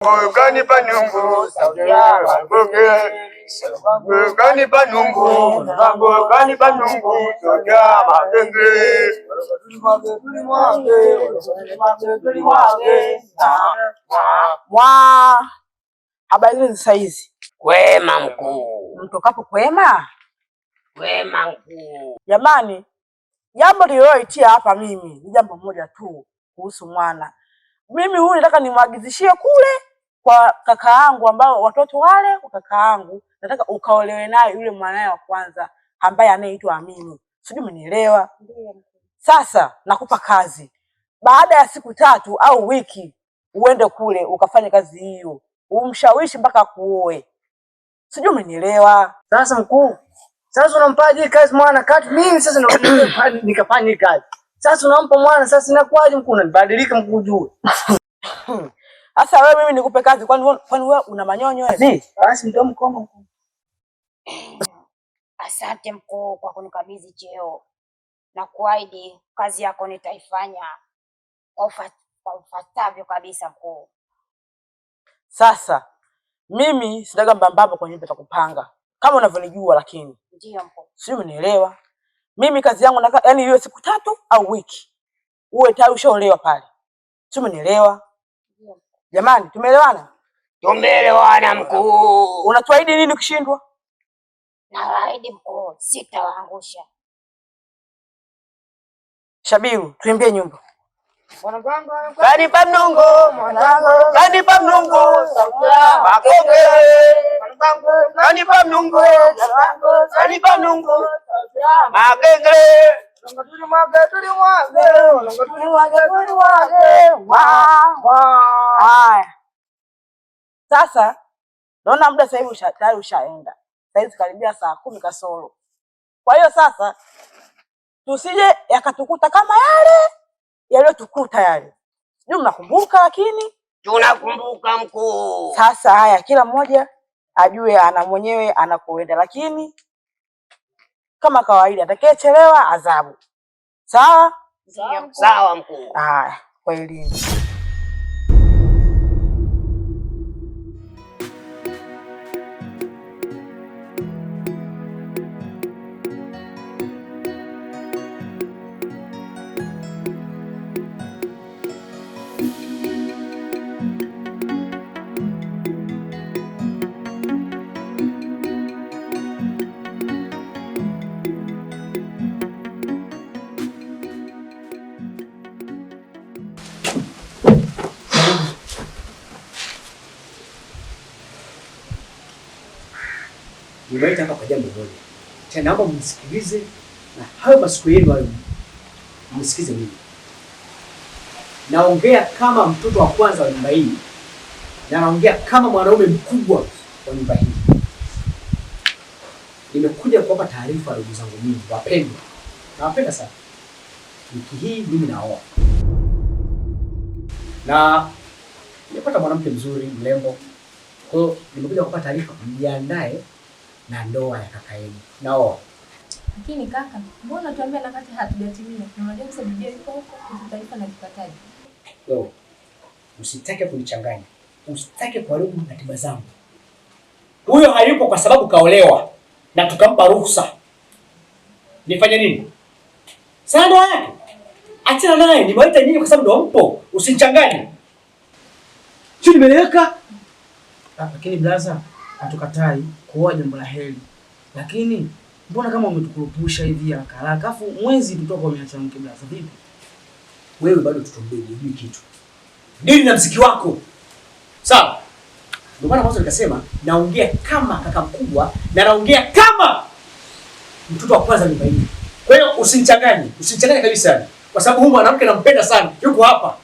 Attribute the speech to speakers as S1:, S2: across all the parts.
S1: Gani panungu sauya magoge gani panungu gani panungu sauya magoge
S2: mwa habari za saizi.
S3: Kwema mkuu.
S2: Mtokapo kwema?
S3: Kwema mkuu.
S2: Jamani, jambo lililoitia hapa mimi ni jambo moja tu kuhusu mwana. Mimi huyu nataka nimwagizishie kule kwa kaka yangu, ambao watoto wale kwa kaka yangu nataka ukaolewe naye yule mwanae wa kwanza ambaye anaitwa Amini. Sijui umenielewa? Ndiyo. Sasa nakupa kazi. Baada ya siku 3 au wiki uende kule ukafanye kazi hiyo. Umshawishi mpaka kuoe. Sijui umenielewa?
S4: Sasa mkuu, sasa unampaje kazi mwana kati mimi sasa ndo nikafanya kazi. Sasa unampa mwana sasa inakuwaje mkuu? Unabadilika mkuu juu.
S2: Sasa wewe mimi nikupe kazi kwani wewe una manyonyo wewe?
S4: Basi ndio mkomo mkuu.
S3: Asante mkuu kwa kunikabidhi cheo. Na kuahidi kazi yako nitaifanya kwa ufatavyo kabisa mkuu.
S2: Sasa mimi sitaga mbambamba kwenye nyumba za kupanga kama unavyonijua, lakini
S3: ndio mkuu.
S2: Sio unielewa? Mimi kazi yangu yani iwe siku 3 au wiki. Uwe tayari ushaolewa pale. Sio unielewa? Jamani, tumeelewana?
S3: Tumeelewana mkuu.
S2: Unatuahidi nini ukishindwa?
S3: Naahidi mkuu, sitawaangusha.
S2: Shabiru, tuimbie nyumba.
S1: Gani panungu mwanangu gani panungu sauya magoge gani panungu gani panungu magoge
S2: Sasa naona muda sasa hivi tayari ushaenda. Sasa hivi karibia saa 10 kasoro. Kwa hiyo sasa tusije yakatukuta kama yale yaliyotukuta yale. Sijui mnakumbuka, lakini
S3: tunakumbuka mkuu.
S2: Sasa haya, kila mmoja ajue ana mwenyewe anakoenda, lakini kama kawaida atakayechelewa adhabu. Sawa?
S3: Sawa mkuu.
S2: Haya, kwa elimu.
S4: Nimeita hapa kwa jambo moja. Tena naomba mnisikilize na hayo masiku yenu hayo. Mnisikilize mimi. Naongea kama mtoto wa kwanza wa nyumba hii. Na naongea kama mwanaume mkubwa wa nyumba hii. Nimekuja kuwapa taarifa ndugu zangu mimi wapendwa. Nawapenda sana. Wiki hii mimi naoa. Na nimepata mwanamke mzuri, mrembo. Kwa hiyo nimekuja kuwapa taarifa mjiandae na ndoa ya kaka yenu. Naoa.
S5: Lakini kaka, mbona tuambia na kati hatujatimia? Tunajua msa bibi yuko huko kutaifa na kipataji.
S4: Yo. Usitake kunichanganya. Usitake kuharibu ratiba zangu. Huyo hayupo kwa sababu kaolewa na tukampa ruhusa. Nifanye nini? Sana ndoa yake. Achana naye, nimewaita nyinyi kwa sababu ndo mpo. Usinichanganye. Sio nimeleweka?
S6: Lakini blaza, hatukatai kuoa jambo la heri. Lakini mbona kama umetukurupusha hivi haraka haraka? Afu mwezi kutoka umeacha mke blaza vipi?
S4: Wewe bado mtoto mdogo, hujui kitu. Dini na mziki wako. Sawa? Ndio maana mwanzo nikasema naongea kama kaka mkubwa na naongea kama mtoto wa kwanza nyumba hii. Kwa hiyo usinichanganye, usinichanganye kabisa. Kwa sababu huyu mwanamke nampenda sana. Yuko hapa.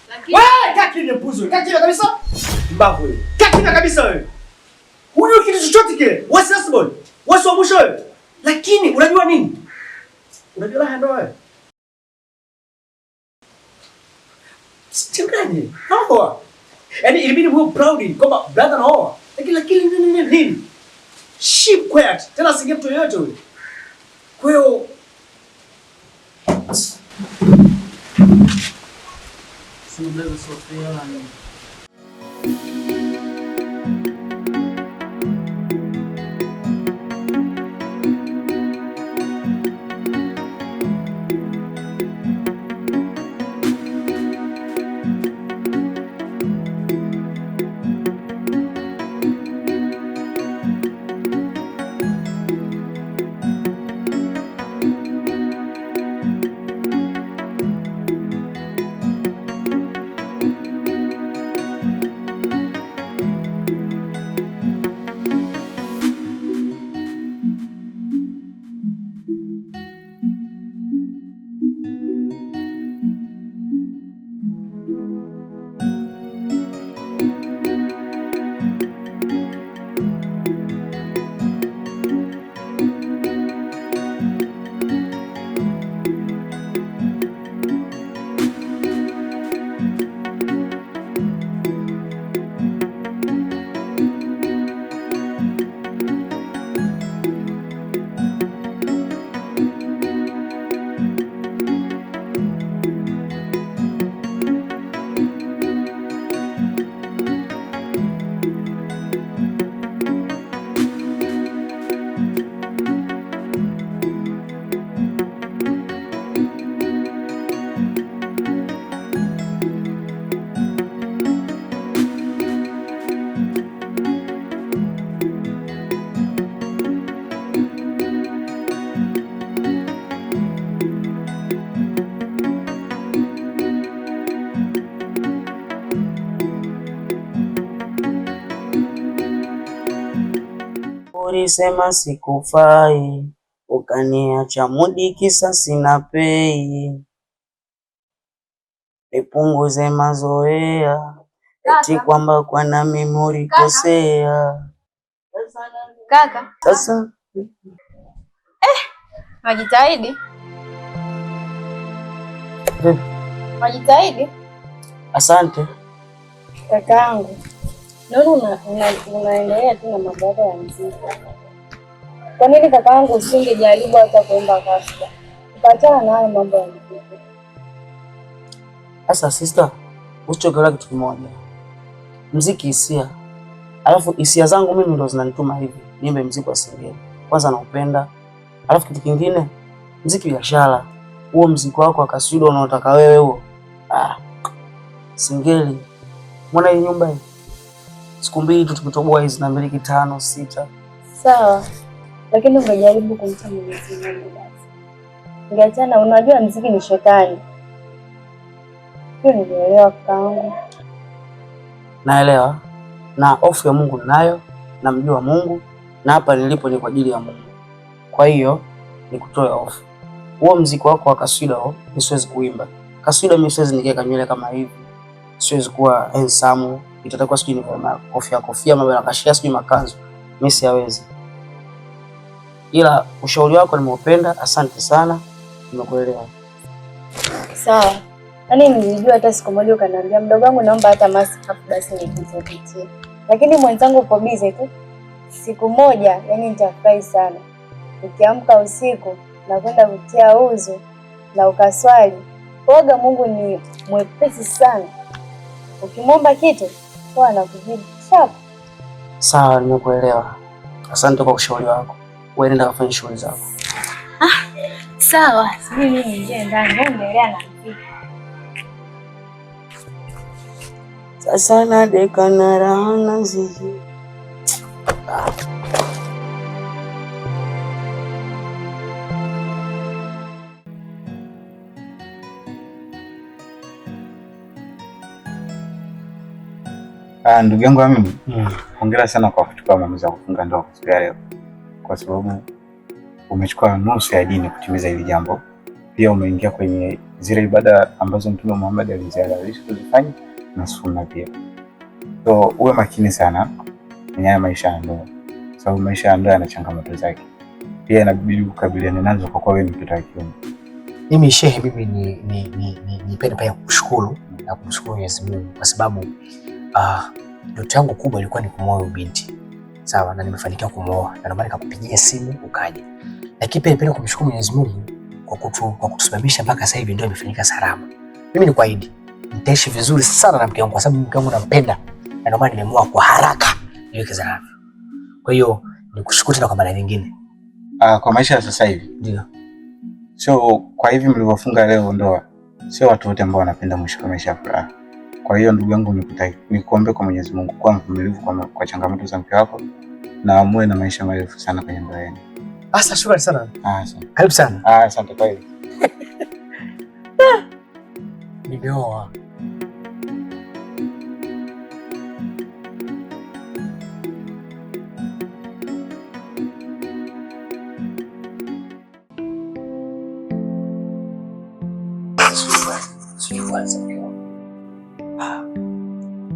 S4: Lakini wewe kaa kimya mpuzo. Kaa kimya kabisa. Mbavu wewe. Kaa kimya kabisa wewe. Huyu kitu chochote kile. What's possible? What's wa mwisho wewe? Lakini unajua nini? Unajua raha ndoa wewe. Sichanganye. Naoa. Yaani ilibidi uwe proud kwamba brother naoa. Lakini nini? Sheep quiet. Tena singe mtu yoyote yule. Kwa hiyo
S6: Sio blaza Sofia.
S1: ulisema sikufai, ukaniacha mudi kisa sina pei. Nipunguze mazoea, eti kwamba kwa na mimi kosea.
S5: Kaka.
S1: Sasa
S5: Majitahidi. Majitahidi.
S1: Asante.
S3: Kakaangu, naona unaendelea tu na mambo yako ya muziki. Kwa nini kakaangu usingejaribu hata kuimba gospel? Ukachana na hayo mambo ya muziki.
S1: Sasa sister, usichokelea kitu kimoja. Muziki hisia. Alafu hisia zangu mimi ndo zinanituma hivi. Niimbe muziki wa singeli. Kwanza naupenda. Alafu kitu kingine, muziki biashara. Huo muziki wako akasudo unaotaka wewe huo. Singeli. Mbona hii nyumba hii? Siku mbili tu tumetoboa hizi na miliki 5, 6.
S3: Sawa. Lakini ungejaribu kumcha Mwenyezi Mungu basi. Ungeachana, unajua muziki ni shetani. Hiyo nielewa kakaangu.
S1: Naelewa. Na hofu ya Mungu ninayo, namjua Mungu na hapa nilipo ni kwa ajili ya Mungu. Kwa hiyo nikutoe hofu. Huo muziki wako wa kaswida mimi siwezi kuimba. Kaswida mimi siwezi nikeka nywele kama hivi. Siwezi kuwa handsome. Itatakuwa sijui ni kofia mambo na kashia sijui makanzu. Mimi siwezi. Ila ushauri wako nimeupenda, asante sana. Nimekuelewa.
S3: Sawa. Yaani nilijua hata siku moja ukaniambia mdogo wangu naomba hata maskafu basi nikizopitie. Lakini mwenzangu uko busy tu. Siku moja yani nitafurahi sana. Ukiamka usiku na kwenda kutia uzu na ukaswali. Kuoga Mungu ni mwepesi sana. Ukimwomba kitu huwa anakujibu sharp.
S1: Sawa, nimekuelewa. Asante kwa ushauri wako. Wewe nenda kafanya shughuli zako.
S3: Sawa. Mimi niingie ndani, endelea na muziki.
S1: Sasa nadeka na raha na zizi.
S7: Ndugu yangu mimi, hongera sana kwa kuchukua maamuzi ya kufunga ndoa kwa siku ya leo. Kwa sababu umechukua nusu ya dini kutimiza hili jambo. Pia umeingia kwenye zile ibada ambazo Mtume Muhammad alizihalalisha kuzifanya na sunna pia. So uwe makini sana kwenye maisha ya ndoa. Sababu maisha ya ndoa yana changamoto zake. Pia inabidi ukabiliane nazo kwa kuwa wewe ni mtoto wa kiume.
S4: Mimi shehe, mimi nipende pia kukushukuru na kumshukuru Mwenyezi Mungu kwa sababu ndoto yangu kubwa ilikuwa ni kumwoa binti. Sawa, na nimefanikiwa kumwoa. Na ndio maana nikakupigia simu ukaja. Lakini pia nipende kumshukuru Mwenyezi Mungu kwa kutusababisha mpaka sasa hivi ndio imefanyika salama. Mimi ni kuahidi nitaishi vizuri sana na mke wangu kwa sababu mke wangu nampenda. Na ndio maana nimeamua kwa haraka niweke salama. Kwa hiyo nikushukuru tena kwa mara nyingine.
S7: Kwa maisha ya sasa hivi.
S4: Ndio.
S7: So kwa hivi mlivyofunga leo ndoa, sio watu wote ambao wanapenda mwisho wa maisha ya furaha. Kwa hiyo ndugu yangu, nikuombe kwa Mwenyezi Mungu kuwa mvumilivu kwa changamoto za mke wako na muwe na maisha marefu sana kwenye ndoa yenu.
S4: Asa, shukrani sana.
S7: Asante.
S4: Karibu sana.
S7: Asante kwa hili.
S4: Nimeoa.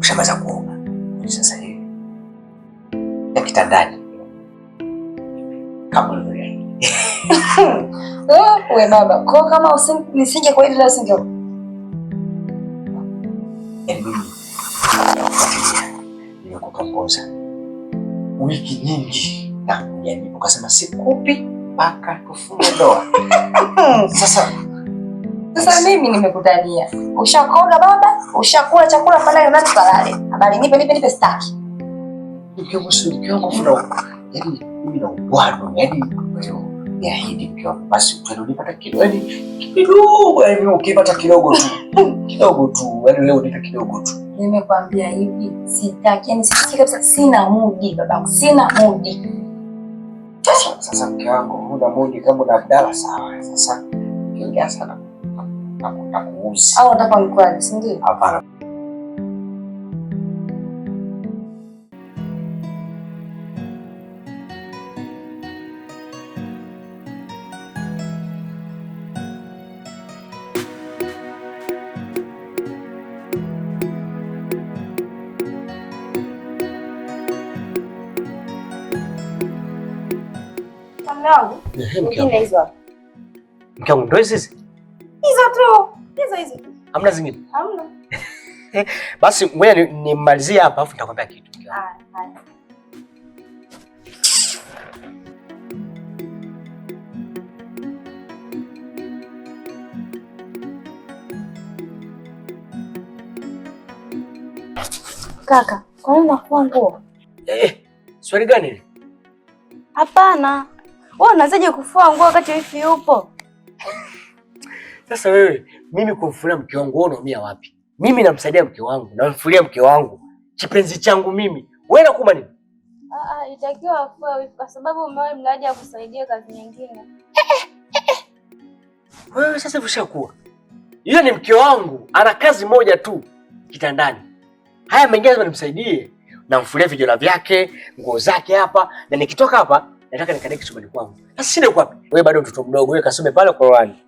S4: Ushamaliza kuoga sasa hivi ya kitandani kama ulivyoahidi.
S3: Wewe baba, kwa kama nisinge kwa hili la singe.
S4: Nimekutongoza wiki nyingi na yani ukasema sikupi mpaka tufunge ndoa.
S3: Sasa mimi nimekutania. Ushakoga baba, ushakula chakula pale na tukalale. Habari nipe staki.
S4: Nikiwa furaha. Yaani mimi na ubwado, yaani niahidi mke wangu basi utanipata kidogo. Yaani kidogo, yaani ukipata kidogo tu. Kidogo tu, yaani leo nita kidogo tu.
S3: Nimekwambia hivi, sitaki. Yaani sitaki kabisa, sina mudi babangu, sina mudi.
S4: Sasa mke wangu, huna mudi kama na Abdalla sawa. Sasa kiongea sana. Nakuuzi.
S3: Au nataka mkwani, si ndio?
S4: Hapana.
S3: Mume wangu.
S4: Mke
S3: Hizo hapo.
S4: Mke wangu ndo hizi?
S3: Hizo tu. Hizo.
S4: Hamna zingine?
S3: Hamna.
S4: Basi ngoja nimalizie hapa afu nitakwambia kitu.
S3: Haya. Kaka, kwa nini unafua nguo?
S4: Swali gani?
S3: Hapana. Wewe unaanzaje kufua nguo wakati wifi yupo?
S4: Sasa wewe, mimi kumfulia mke wangu wewe unaumia wapi? Mimi namsaidia mke wangu, namfulia mke wangu. Kipenzi changu mimi. Wewe unakuma nini?
S3: Itakiwa afue wifi kwa sababu umewahi mlaji ya kusaidia kazi nyingine.
S4: Wewe sasa ushakuwa. Yule ni mke wangu, ana kazi moja tu kitandani. Haya mengine lazima nimsaidie. Namfulia vijola vyake, nguo zake hapa, na nikitoka hapa nataka nikadeki chumbani kwangu. Sasa shida iko wapi? Wewe bado mtoto mdogo, wewe kasome pale Qur'ani.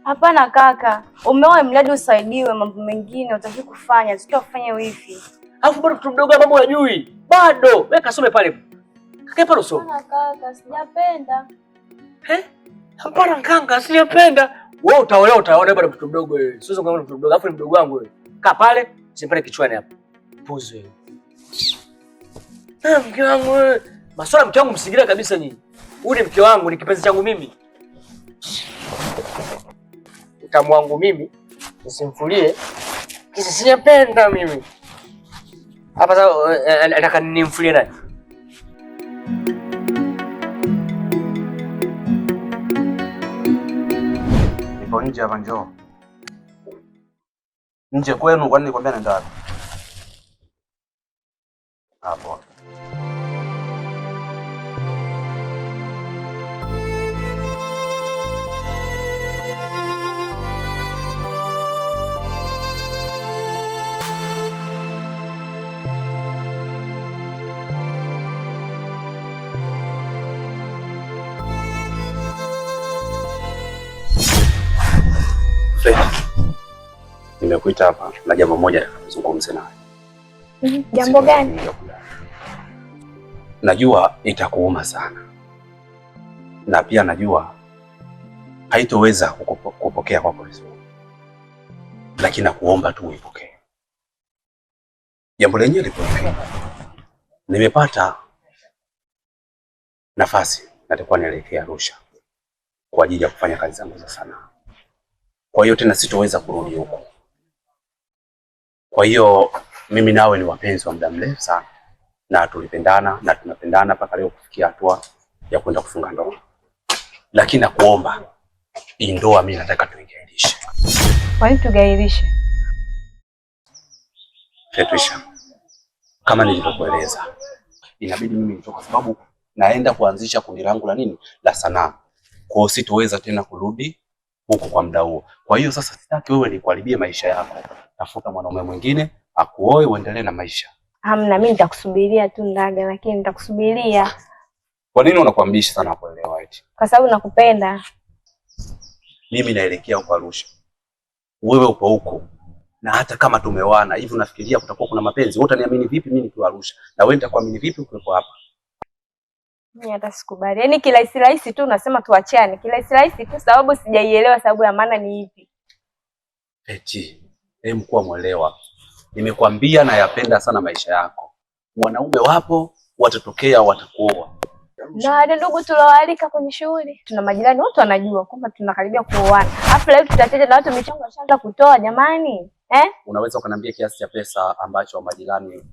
S3: Hapana kaka, umeoa mradi usaidiwe, mambo mengine utaki kufanya, sio ufanye wifi.
S4: Alafu bado mtoto mdogo mambo unajui. Bado, wewe kasome pale. Kakae pale usome.
S3: Hapana kaka, sijapenda.
S4: Hapana kanga, sijapenda. Wewe utaona bado mtoto mdogo wewe. Siwezi kuona mtoto mdogo, alafu ni mdogo wangu wewe. Kaa pale, usipande kichwani hapa. Puzi wewe. Mke wangu wewe. Maswala mke wangu msingilia kabisa nyinyi. Huyu ni mke wangu, ni kipenzi changu mimi. Utamu wangu mimi, nisimfulie. Kisa sijapenda mimi. Hapa sasa nataka nimfulie nani?
S8: Nipo nje hapa, njoo. Nje kwenu, kwani nikwambia nenda wapi? Hapo. Nimekuita hapa na jambo moja nizungumze nawe.
S3: Jambo gani?
S8: Najua itakuuma sana, na pia najua haitoweza kupokea kwako vizuri, lakini nakuomba tu uipokee. Jambo lenyewe lipo hivi: nimepata nafasi, natakuwa nielekea Arusha kwa ajili ya kufanya kazi zangu za sanaa. Kwa hiyo tena sitoweza kurudi huko. Kwa hiyo mimi nawe ni wapenzi wa muda mrefu sana, na tulipendana na tunapendana mpaka leo kufikia hatua ya kwenda kufunga ndoa. Lakini nakuomba, hii ndoa mimi nataka tuigairishe.
S3: Kwa nini tugairishe?
S8: Fetwisha, kama nilivyokueleza, inabidi mimi nitoke kwa sababu naenda kuanzisha kundi langu la nini? La sanaa. Kwa hiyo sitoweza tena kurudi huko kwa muda huo. Kwa hiyo sasa sitaki wewe nikuharibie maisha yako. Tafuta mwanaume mwingine akuoe uendelee na maisha.
S3: Hamna, mimi nitakusubiria tu Ndaga, lakini nitakusubiria.
S8: Kwa nini unakuambisha sana kuelewa eti?
S3: Kwa sababu nakupenda.
S8: Mimi naelekea huko Arusha. Wewe upo huko. Na hata kama tumeoana hivi, unafikiria kutakuwa kuna mapenzi? Wewe utaniamini vipi mimi nikiwa Arusha? Na wewe nitakuamini vipi ukiwa hapa?
S3: Mimi hata sikubali. Yaani kirahisi tu unasema tuachane. Kirahisi tu sababu sijaielewa sababu ya maana ni ipi.
S8: Eti, mkuwa mwelewa. Nimekwambia na yapenda sana maisha yako. Wanaume wapo, watatokea, watakuoa.
S3: Na wale ndugu tulowaalika kwenye shughuli, tuna majirani wote wanajua kwamba tunakaribia kuoana. Alafu leo tutateja na watu michango washaanza kutoa jamani.
S8: Unaweza ukaniambia kiasi cha pesa ambacho majirani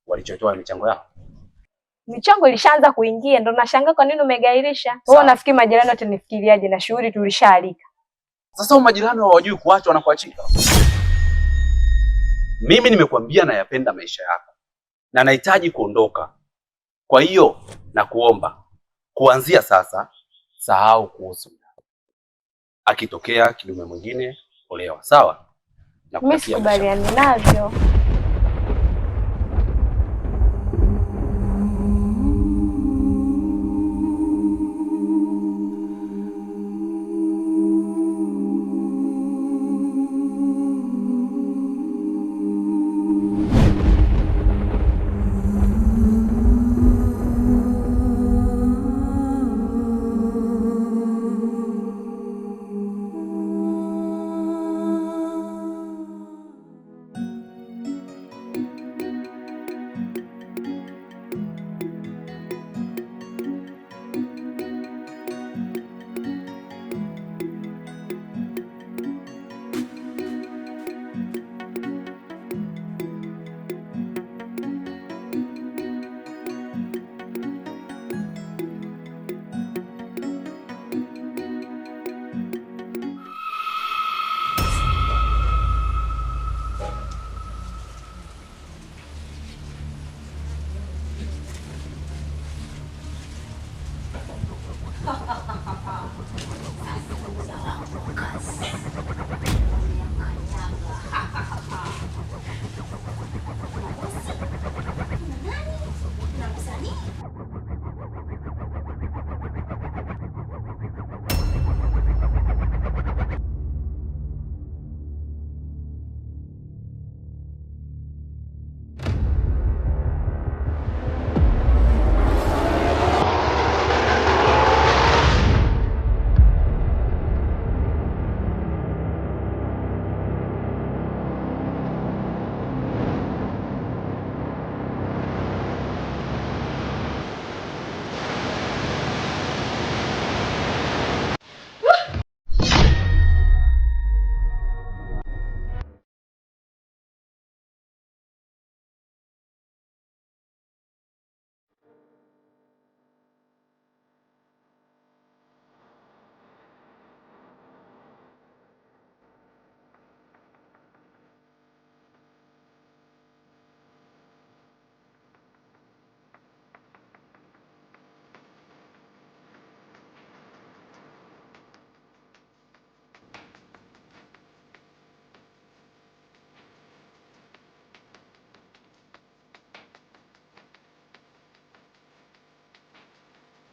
S8: walichotoa michango yao?
S3: Michango ilishaanza kuingia, ndo nashangaa kwa nini umegairisha. Wewe unafikiri majirani wote nifikiriaje na shughuli tulishaalika?
S8: Sasa majirani hawajui kuachwa na kuachika. Mimi nimekwambia na yapenda maisha yako na nahitaji kuondoka. Kwa hiyo nakuomba kuanzia sasa sahau kuhusu. Akitokea kidume mwingine olewa, sawa?
S3: Mimi sikubaliani navyo.